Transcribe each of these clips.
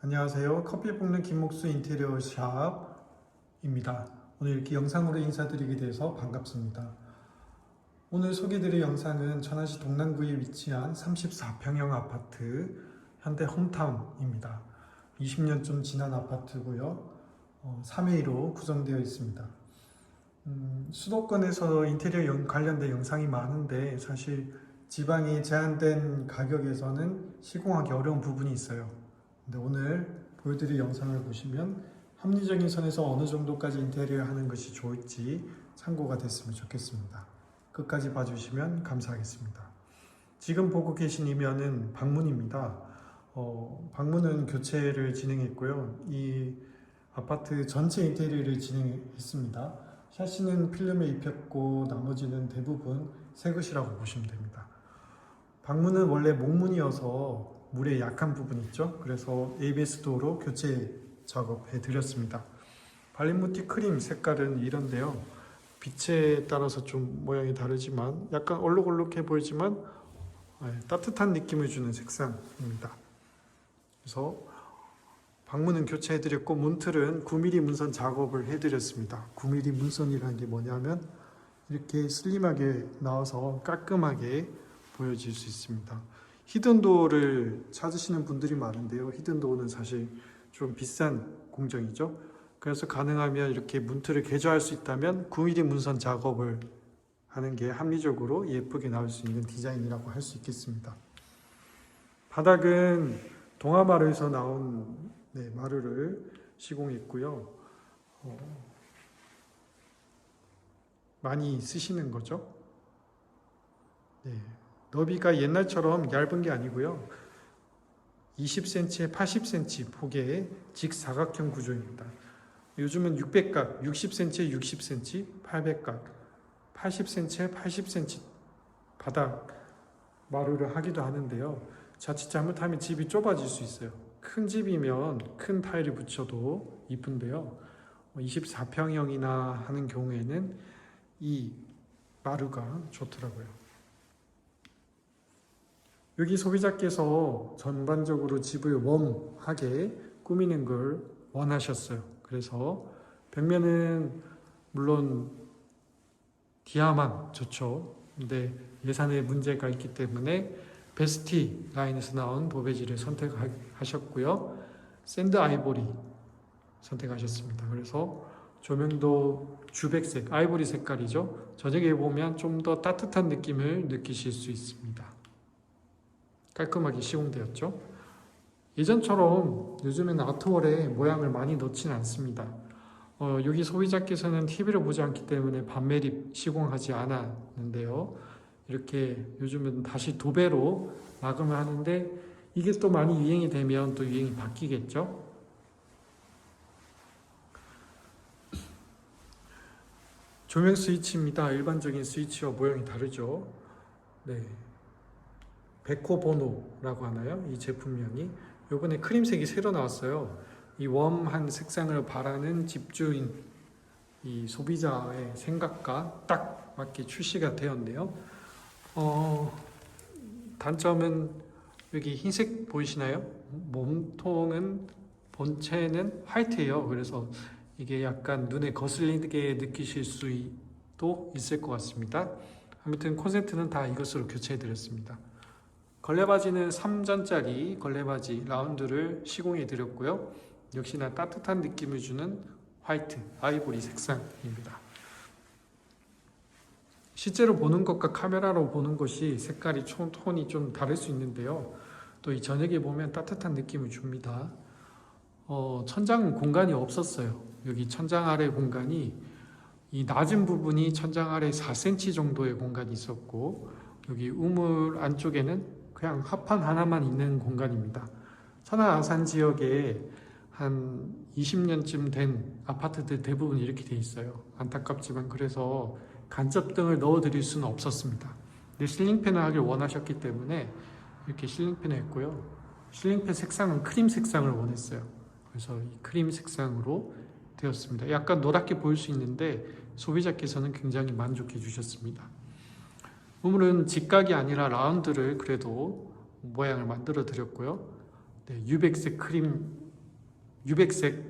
안녕하세요. 커피 볶는 김목수 인테리어 샵입니다. 오늘 이렇게 영상으로 인사드리게 돼서 반갑습니다. 오늘 소개드릴 영상은 천안시 동남구에 위치한 34평형 아파트 현대 홈타운입니다. 20년쯤 지난 아파트고요. 3A로 구성되어 있습니다. 수도권에서 인테리어 관련된 영상이 많은데 사실 지방이 제한된 가격에서는 시공하기 어려운 부분이 있어요. 근데 오늘 보여드릴 영상을 보시면 합리적인 선에서 어느 정도까지 인테리어 하는 것이 좋을지 참고가 됐으면 좋겠습니다. 끝까지 봐주시면 감사하겠습니다. 지금 보고 계신 이면은 방문입니다. 방문은 교체를 진행했고요. 이 아파트 전체 인테리어를 진행했습니다. 샤시는 필름에 입혔고 나머지는 대부분 새 것이라고 보시면 됩니다. 방문은 원래 목문이어서 물에 약한 부분이 있죠. 그래서 ABS 도어로 교체 작업해 드렸습니다. 발리무티 크림 색깔은 이런데요. 빛에 따라서 좀 모양이 다르지만 약간 얼룩얼룩해 보이지만 따뜻한 느낌을 주는 색상입니다. 그래서 방문은 교체해 드렸고 문틀은 9mm 문선 작업을 해 드렸습니다. 9mm 문선이라는 게 뭐냐면 이렇게 슬림하게 나와서 깔끔하게 보여질 수 있습니다. 히든도어를 찾으시는 분들이 많은데요. 히든도어는 사실 좀 비싼 공정이죠. 그래서 가능하면 이렇게 문틀을 개조할 수 있다면 9mm 문선 작업을 하는 게 합리적으로 예쁘게 나올 수 있는 디자인이라고 할 수 있겠습니다. 바닥은 동아마루에서 나온 마루를 시공했고요. 많이 쓰시는 거죠. 너비가 옛날처럼 얇은 게 아니고요. 20cm에 80cm 폭의 직사각형 구조입니다. 요즘은 600각, 60cm에 60cm, 800각, 80cm에 80cm 바닥 마루를 하기도 하는데요. 자칫 잘못하면 집이 좁아질 수 있어요. 큰 집이면 큰 타일을 붙여도 이쁜데요. 24평형이나 하는 경우에는 이 마루가 좋더라고요. 여기 소비자께서 전반적으로 집을 웜하게 꾸미는 걸 원하셨어요. 그래서 벽면은 물론 디아만 좋죠. 근데 예산에 문제가 있기 때문에 베스티 라인에서 나온 도배지를 선택하셨고요. 샌드 아이보리 선택하셨습니다. 그래서 조명도 주백색, 아이보리 색깔이죠. 저녁에 보면 좀 더 따뜻한 느낌을 느끼실 수 있습니다. 깔끔하게 시공되었죠. 예전처럼 요즘에는 아트월에 모양을 많이 넣지는 않습니다. 여기 소비자께서는 TV를 보지 않기 때문에 반매립 시공하지 않았는데요. 이렇게 요즘은 다시 도배로 마감을 하는데 이게 또 많이 유행이 되면 또 유행이 바뀌겠죠. 조명 스위치입니다. 일반적인 스위치와 모양이 다르죠. 베코보노라고 하나요? 이 제품명이. 요번에 크림색이 새로 나왔어요. 이 웜한 색상을 바라는 집주인, 이 소비자의 생각과 딱 맞게 출시가 되었네요. 단점은 여기 흰색 보이시나요? 몸통은, 본체는 화이트예요. 그래서 이게 약간 눈에 거슬리게 느끼실 수도 있을 것 같습니다. 아무튼 콘센트는 다 이것으로 교체해 드렸습니다. 걸레바지는 3전짜리 걸레바지 라운드를 시공해 드렸고요. 역시나 따뜻한 느낌을 주는 화이트, 아이보리 색상입니다. 실제로 보는 것과 카메라로 보는 것이 색깔이 톤이 좀 다를 수 있는데요. 또 이 저녁에 보면 따뜻한 느낌을 줍니다. 천장 공간이 없었어요. 여기 천장 아래 공간이 이 낮은 부분이 천장 아래 4cm 정도의 공간이 있었고 여기 우물 안쪽에는 그냥 합판 하나만 있는 공간입니다. 천안 아산 지역에 한 20년쯤 된 아파트들 대부분 이렇게 돼 있어요. 안타깝지만 그래서 간접등을 넣어 드릴 수는 없었습니다. 근데 실링팬을 하길 원하셨기 때문에 이렇게 실링팬을 했고요. 실링팬 색상은 크림 색상을 원했어요. 그래서 이 크림 색상으로 되었습니다. 약간 노랗게 보일 수 있는데 소비자께서는 굉장히 만족해 주셨습니다. 우물은 직각이 아니라 라운드를 그래도 모양을 만들어 드렸고요. 유백색 크림 유백색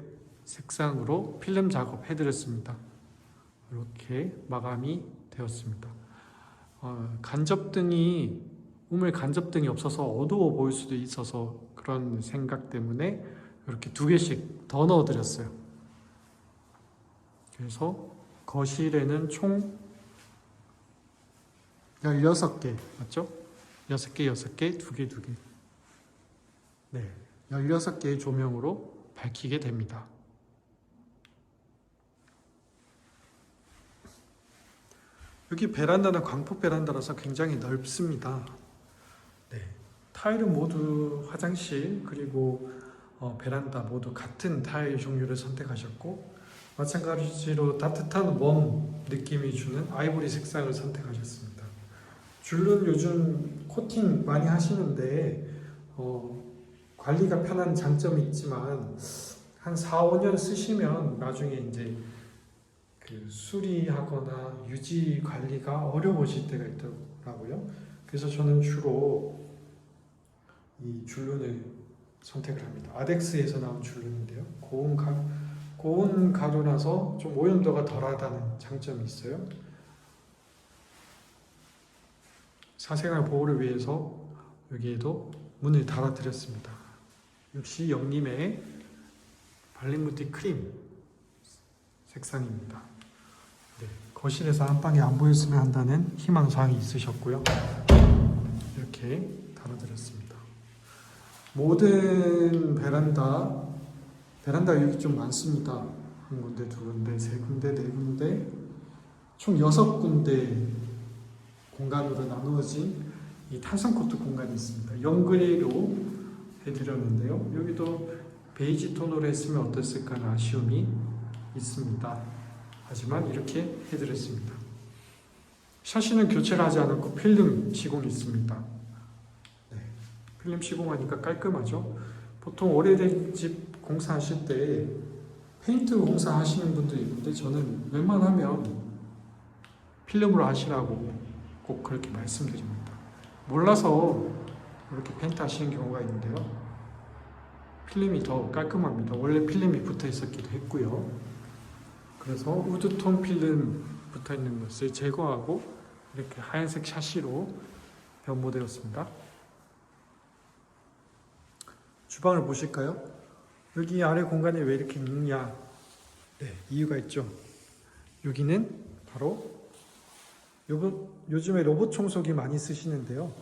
색상으로 필름 작업 해드렸습니다. 이렇게 마감이 되었습니다. 우물 간접등이 없어서 어두워 보일 수도 있어서 그런 생각 때문에 이렇게 2개씩 더 넣어드렸어요. 그래서 거실에는 총 16개, 맞죠? 6개, 6개, 2개, 2개. 네, 16개의 조명으로 밝히게 됩니다. 여기 베란다는 광폭 베란다라서 굉장히 넓습니다. 네, 타일은 모두 화장실 그리고 베란다 모두 같은 타일 종류를 선택하셨고, 마찬가지로 따뜻한 웜 느낌이 주는 아이보리 색상을 선택하셨습니다. 줄눈 요즘 코팅 많이 하시는데 관리가 편한 장점이 있지만 한 4, 5년 쓰시면 나중에 이제 그 수리하거나 유지 관리가 어려워질 때가 있더라고요. 그래서 저는 주로 이 줄눈을 선택을 합니다. 아덱스에서 나온 줄눈인데요. 고온 가루라서 좀 오염도가 덜하다는 장점이 있어요. 사생활 보호를 위해서 여기에도 문을 달아드렸습니다. 역시 영림의 발림무티 크림 색상입니다. 네, 거실에서 한방에 안 보였으면 한다는 희망사항이 있으셨고요. 이렇게 달아드렸습니다. 모든 베란다 여기 좀 많습니다. 한 군데, 두 군데, 세 군데, 네 군데, 총 6군데 공간으로 나누어진 이 탄성코트 공간이 있습니다. 연그레이로 해드렸는데요. 여기도 베이지 톤으로 했으면 어땠을까 하는 아쉬움이 있습니다. 하지만 이렇게 해드렸습니다. 샤시는 교체를 하지 않았고 필름 시공이 있습니다. 네, 필름 시공하니까 깔끔하죠. 보통 오래된 집 공사하실 때 페인트 공사하시는 분들이 있는데 저는 웬만하면 필름으로 하시라고 꼭 그렇게 말씀드립니다. 몰라서 이렇게 페인트 하시는 경우가 있는데요. 필름이 더 깔끔합니다. 원래 필름이 붙어 있었기도 했고요. 그래서 우드톤 필름 붙어 있는 것을 제거하고 이렇게 하얀색 샤시로 변모되었습니다. 주방을 보실까요? 여기 아래 공간에 왜 이렇게 있느냐? 네, 이유가 있죠. 여기는 바로 요즘에 로봇 청소기 많이 쓰시는데요.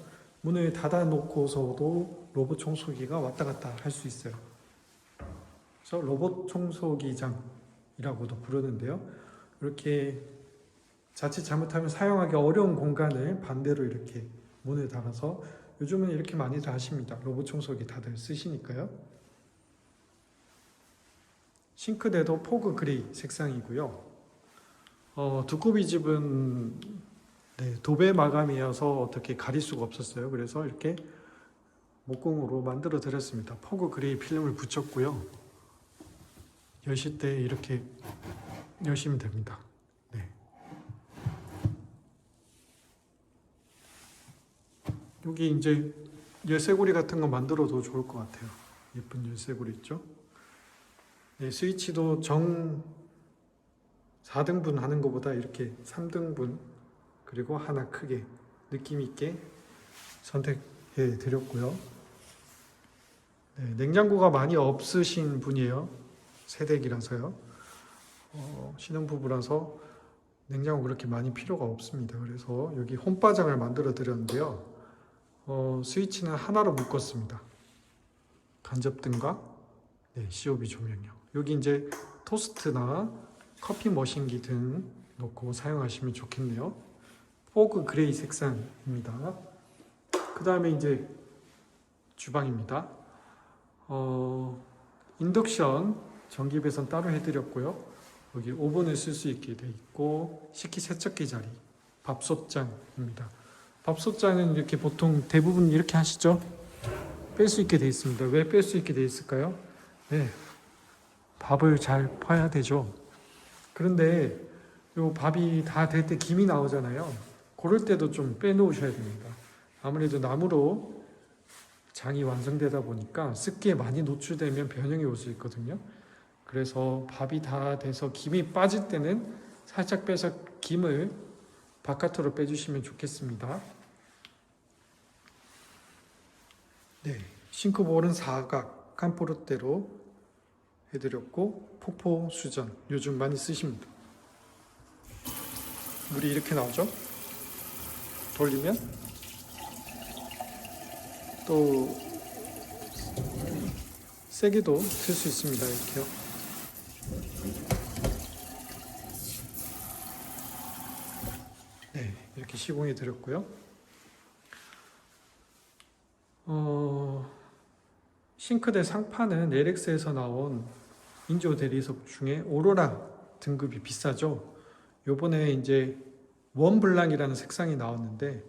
문을 닫아놓고서도 로봇 청소기가 왔다 갔다 할 수 있어요. 그래서 로봇 청소기장이라고도 부르는데요. 이렇게 자칫 잘못하면 사용하기 어려운 공간을 반대로 이렇게 문을 닫아서 요즘은 이렇게 많이들 하십니다. 로봇 청소기 다들 쓰시니까요. 싱크대도 포그 그레이 색상이고요. 두꺼비 집은 도배 마감이어서 어떻게 가릴 수가 없었어요. 그래서 이렇게 목공으로 만들어 드렸습니다. 포그 그레이 필름을 붙였고요. 여실 때 이렇게 여시면 됩니다. 네. 여기 이제 열쇠고리 같은 거 만들어도 좋을 것 같아요. 예쁜 열쇠고리 있죠? 네, 스위치도 4등분 하는 것보다 이렇게 3등분 그리고 하나 크게 느낌 있게 선택해 드렸고요. 네, 냉장고가 많이 없으신 분이에요. 세대기라서요. 신혼부부라서 냉장고 그렇게 많이 필요가 없습니다. 그래서 여기 홈바장을 만들어 드렸는데요. 스위치는 하나로 묶었습니다. 간접등과 COB 조명이요. 여기 이제 토스트나 커피 머신기 등 놓고 사용하시면 좋겠네요. 포그 그레이 색상입니다. 그 다음에 이제 주방입니다. 인덕션 전기 배선 따로 해드렸고요. 여기 오븐을 쓸 수 있게 돼 있고 식기세척기 자리, 밥솥장입니다. 밥솥장은 이렇게 보통 대부분 이렇게 하시죠. 뺄 수 있게 돼 있습니다. 왜 뺄 수 있게 돼 있을까요? 네, 밥을 잘 퍼야 되죠. 그런데 요 밥이 다 될 때 김이 나오잖아요. 그럴 때도 좀 빼놓으셔야 됩니다. 아무래도 나무로 장이 완성되다 보니까 습기에 많이 노출되면 변형이 올 수 있거든요. 그래서 밥이 다 돼서 김이 빠질 때는 살짝 빼서 김을 바깥으로 빼주시면 좋겠습니다. 네, 싱크볼은 사각 칸포르테로 해드렸고 폭포 수전 요즘 많이 쓰십니다. 물이 이렇게 나오죠? 돌리면 또 세게도 틀 수 있습니다. 이렇게요. 네, 이렇게 시공해 드렸고요. 싱크대 상판은 LX에서 나온 인조 대리석 중에 오로라 등급이 비싸죠. 요번에 이제 원블랑이라는 색상이 나왔는데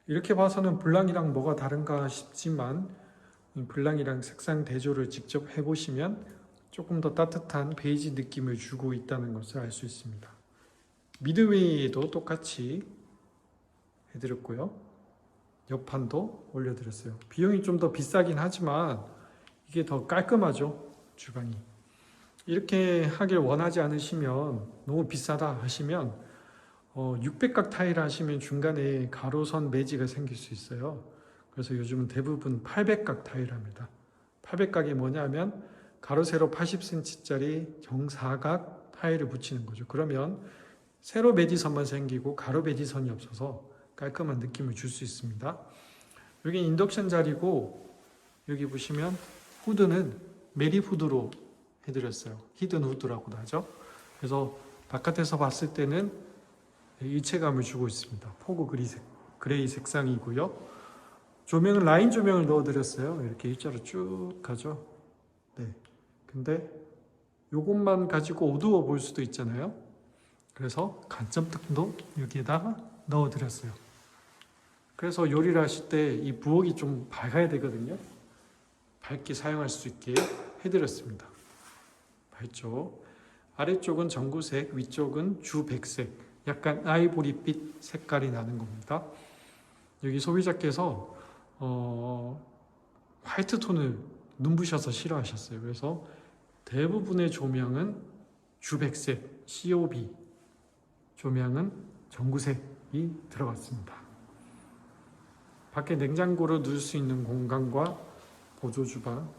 이렇게 봐서는 블랑이랑 뭐가 다른가 싶지만 블랑이랑 색상 대조를 직접 해보시면 조금 더 따뜻한 베이지 느낌을 주고 있다는 것을 알 수 있습니다. 미드웨이에도 똑같이 해드렸고요. 옆판도 올려드렸어요. 비용이 좀 더 비싸긴 하지만 이게 더 깔끔하죠. 주방이. 이렇게 하길 원하지 않으시면 너무 비싸다 하시면 600각 타일 하시면 중간에 가로선 매지가 생길 수 있어요. 그래서 요즘은 대부분 800각 타일 합니다. 800각이 뭐냐면 가로 세로 80cm짜리 정사각 타일을 붙이는 거죠. 그러면 세로 매지선만 생기고 가로 매지선이 없어서 깔끔한 느낌을 줄 수 있습니다. 여기 인덕션 자리고 여기 보시면 후드는 메리 후드로 해드렸어요. 히든 후드라고도 하죠. 그래서 바깥에서 봤을 때는 일체감을 주고 있습니다. 포그 그레이 색상이고요. 조명은 라인 조명을 넣어드렸어요. 이렇게 일자로 쭉 가죠. 네. 근데 요것만 가지고 어두워 보일 수도 있잖아요. 그래서 간접등도 여기에다가 넣어드렸어요. 그래서 요리를 하실 때 이 부엌이 좀 밝아야 되거든요. 밝게 사용할 수 있게 해드렸습니다. 밝죠. 아래쪽은 전구색, 위쪽은 주백색, 약간 아이보리빛 색깔이 나는 겁니다. 여기 소비자께서 화이트 톤을 눈부셔서 싫어하셨어요. 그래서 대부분의 조명은 주백색, COB 조명은 전구색이 들어갔습니다. 밖에 냉장고를 넣을 수 있는 공간과 보조 주방입니다.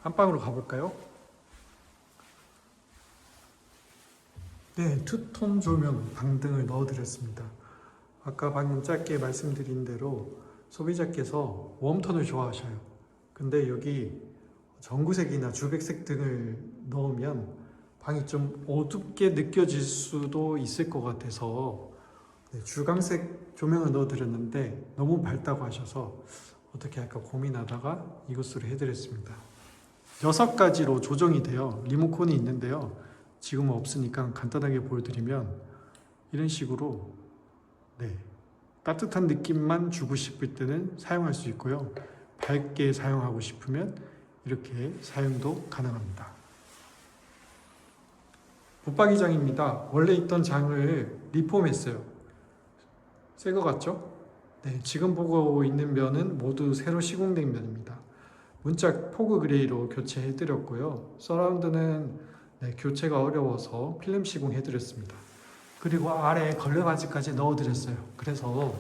안방으로 가볼까요? 네, 투톤 조명, 방등을 넣어드렸습니다. 아까 방금 짧게 말씀드린 대로 소비자께서 웜톤을 좋아하셔요. 근데 여기 전구색이나 주백색 등을 넣으면 방이 좀 어둡게 느껴질 수도 있을 것 같아서 주광색 조명을 넣어드렸는데 너무 밝다고 하셔서 어떻게 할까 고민하다가 이것으로 해드렸습니다. 6가지로 조정이 돼요. 리모컨이 있는데요. 지금은 없으니까 간단하게 보여드리면 이런 식으로 따뜻한 느낌만 주고 싶을 때는 사용할 수 있고요. 밝게 사용하고 싶으면 이렇게 사용도 가능합니다. 붙박이장입니다. 원래 있던 장을 리폼했어요. 새 거 같죠? 네, 지금 보고 있는 면은 모두 새로 시공된 면입니다. 문짝 포그 그레이로 교체해드렸고요. 서라운드는 교체가 어려워서 필름 시공해드렸습니다. 그리고 아래에 걸레바지까지 넣어드렸어요. 그래서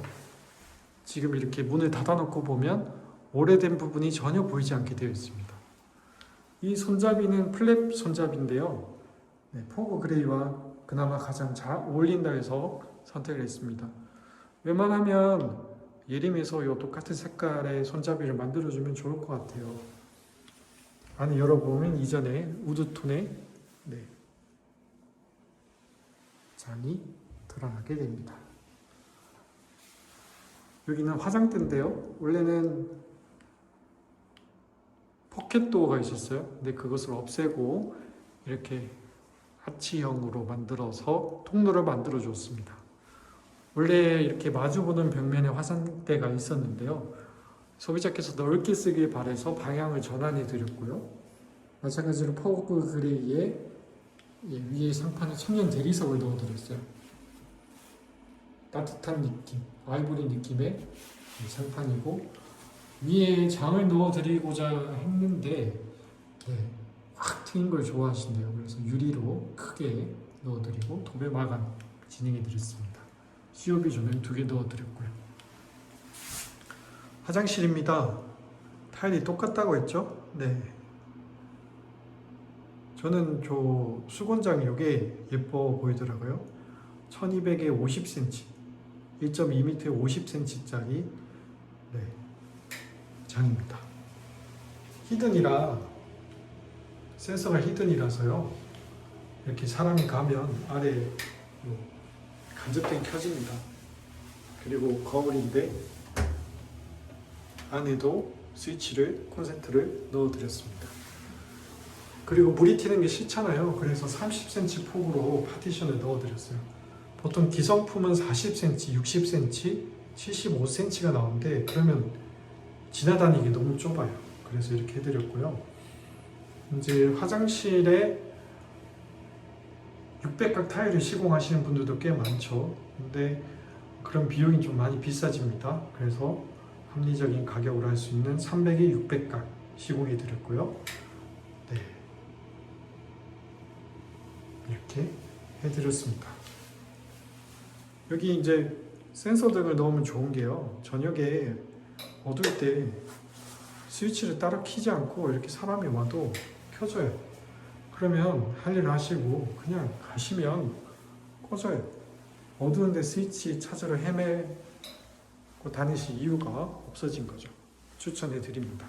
지금 이렇게 문을 닫아놓고 보면 오래된 부분이 전혀 보이지 않게 되어 있습니다. 이 손잡이는 플랩 손잡이인데요. 포그 그레이와 그나마 가장 잘 어울린다 해서 선택을 했습니다. 웬만하면 예림에서 이 똑같은 색깔의 손잡이를 만들어주면 좋을 것 같아요. 안에 열어보면 이전에 우드톤의 장이 드러나게 됩니다. 여기는 화장대인데요. 원래는 포켓도어가 있었어요. 근데 그것을 없애고 이렇게 하치형으로 만들어서 통로를 만들어 줬습니다. 원래 이렇게 마주보는 벽면에 화장대가 있었는데요. 소비자께서 넓게 쓰길 바라서 방향을 전환해 드렸고요. 마찬가지로 포그 그레이에 위에 상판에 천연 대리석을 넣어 드렸어요. 따뜻한 느낌, 아이보리 느낌의 장판이고 위에 장을 넣어드리고자 했는데 네, 확 트인 걸 좋아하신대요. 그래서 유리로 크게 넣어드리고 도배 마감 진행해드렸습니다. COB 조명 2개 넣어드렸고요. 화장실입니다. 타일이 똑같다고 했죠? 네. 저는 저 수건장 이게 예뻐 보이더라고요. 1200에 50cm, 1.2m에 50cm짜리 네, 장입니다. 히든이라 센서가 히든이라서요. 이렇게 사람이 가면 아래 간접등이 켜집니다. 그리고 거울인데 안에도 스위치를 콘센트를 넣어드렸습니다. 그리고 물이 튀는 게 싫잖아요. 그래서 30cm 폭으로 파티션을 넣어드렸어요. 보통 기성품은 40cm, 60cm, 75cm가 나오는데 그러면 지나다니기 너무 좁아요. 그래서 이렇게 해드렸고요. 이제 화장실에 600각 타일을 시공하시는 분들도 꽤 많죠. 근데 그런 비용이 좀 많이 비싸집니다. 그래서 합리적인 가격으로 할 수 있는 300에 600각 시공해 드렸고요. 네. 이렇게 해드렸습니다. 여기 이제 센서 등을 넣으면 좋은 게요. 저녁에 어두울 때 스위치를 따로 켜지 않고 이렇게 사람이 와도 켜져요. 그러면 할 일 하시고 그냥 가시면 꺼져요. 어두운데 스위치 찾으러 헤매고 다니실 이유가 없어진 거죠. 추천해 드립니다.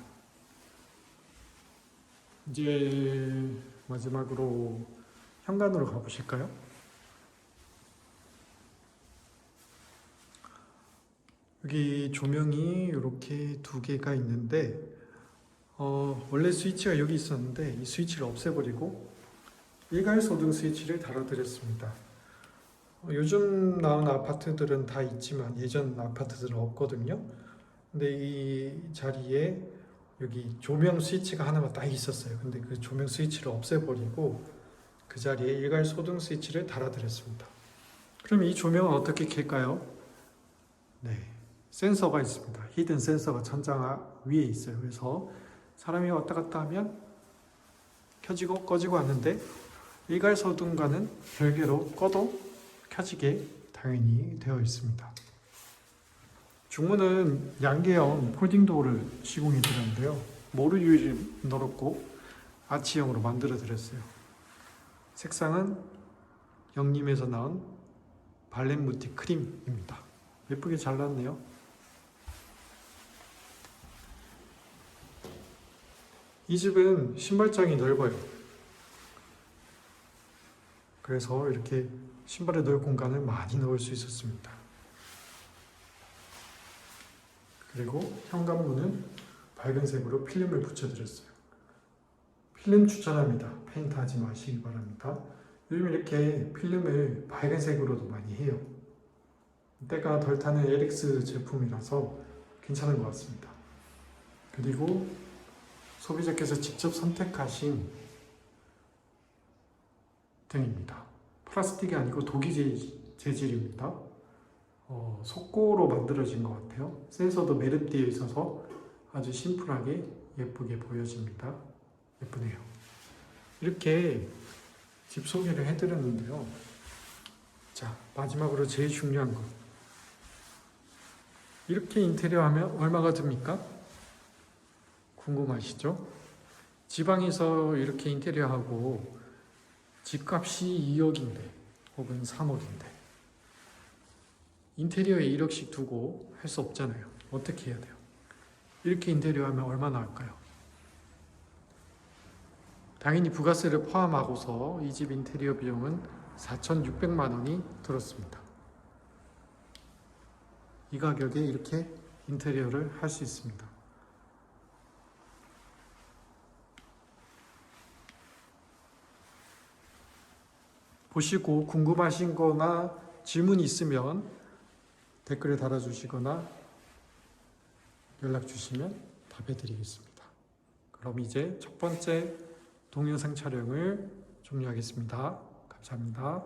이제 마지막으로 현관으로 가보실까요? 여기 조명이 이렇게 두 개가 있는데 원래 스위치가 여기 있었는데 이 스위치를 없애버리고 일괄소등 스위치를 달아드렸습니다. 요즘 나온 아파트들은 다 있지만 예전 아파트들은 없거든요. 근데 이 자리에 여기 조명 스위치가 하나가 딱 있었어요. 근데 그 조명 스위치를 없애버리고 그 자리에 일괄소등 스위치를 달아드렸습니다. 그럼 이 조명은 어떻게 켤까요? 네, 센서가 있습니다. 히든 센서가 천장 위에 있어요. 그래서 사람이 왔다 갔다 하면 켜지고 꺼지고 하는데 일괄소등과는 별개로 꺼도 켜지게 당연히 되어 있습니다. 중문은 양계형 폴딩도어를 시공해 드렸는데요. 모루 유리를 넣었고 아치형으로 만들어 드렸어요. 색상은 영림에서 나온 발렌무티 크림입니다. 예쁘게 잘 나왔네요. 이 집은 신발장이 넓어요. 그래서 이렇게 신발에 넣을 공간을 많이 넣을 수 있었습니다. 그리고 현관문은 밝은 색으로 필름을 붙여드렸어요. 필름 추천합니다. 페인트 하지 마시기 바랍니다. 요즘 이렇게 필름을 밝은 색으로도 많이 해요. 때가 덜 타는 LX 제품이라서 괜찮은 것 같습니다. 그리고 소비자께서 직접 선택하신 등입니다. 플라스틱이 아니고 독일 재질입니다. 속고로 만들어진 것 같아요. 센서도 매립되어 있어서 아주 심플하게 예쁘게 보여집니다. 예쁘네요. 이렇게 집 소개를 해드렸는데요. 자, 마지막으로 제일 중요한 것. 이렇게 인테리어 하면 얼마가 듭니까? 궁금하시죠? 지방에서 이렇게 인테리어 하고 집값이 2억인데 혹은 3억인데 인테리어에 1억씩 두고 할 수 없잖아요. 어떻게 해야 돼요? 이렇게 인테리어 하면 얼마나 할까요? 당연히 부가세를 포함하고서 이 집 인테리어 비용은 4,600만 원이 들었습니다. 이 가격에 이렇게 인테리어를 할 수 있습니다. 보시고 궁금하신 거나 질문이 있으면 댓글에 달아주시거나 연락 주시면 답해 드리겠습니다. 그럼 이제 첫 번째 동영상 촬영을 종료하겠습니다. 감사합니다.